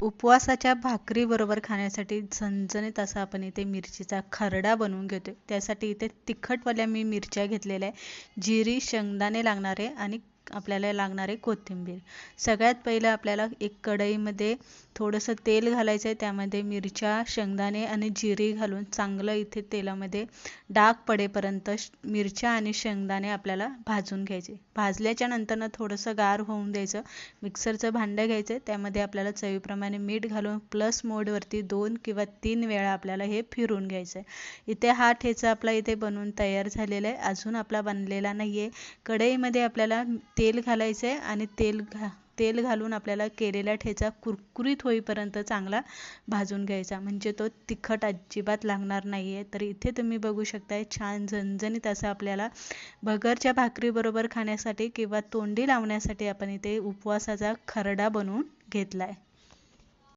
उपवासाच्या भाकरीबरोबर खाण्यासाठी झणझणीत असा आपण इथे मिरचीचा खरडा बनवून घेतो. त्यासाठी इथे तिखटवाल्या मी मिरच्या घेतलेल्या आहे, जिरी, शेंगदाणे लागणारे आणि आपल्याला लागणारे कोथिंबीर. सगळ्यात पहिलं आपल्याला एक कढईमध्ये थोडंसं तेल घालायचं आहे. त्यामध्ये मिरच्या, शेंगदाणे आणि जिरी घालून चांगलं इथे तेलामध्ये डाग पडेपर्यंत मिरच्या आणि शेंगदाणे आपल्याला भाजून घ्यायचे. भाजल्याच्या नंतर थोडंसं गार होऊन द्यायचं. मिक्सरचं भांडं घ्यायचं, त्यामध्ये आपल्याला चवीप्रमाणे मीठ घालून प्लस मोडवरती 2 किंवा 3 वेळा आपल्याला हे फिरून घ्यायचं आहे. इथे हा ठेचा आपला इथे बनवून तयार झालेला आहे, अजून आपला बनलेला नाही आहे. कढईमध्ये आपल्याला तेल घालायचं आहे आणि तेल घालून आपल्याला केलेला ठेचा कुरकुरीत होईपर्यंत चांगला भाजून घ्यायचा, म्हणजे तो तिखट अजिबात लागणार नाही आहे. तर इथे तुम्ही बघू शकताय छान झणझणीत असं आपल्याला भगरच्या भाकरीबरोबर खाण्यासाठी किंवा तोंडी लावण्यासाठी आपण इथे उपवासाचा खरडा बनवून घेतला आहे.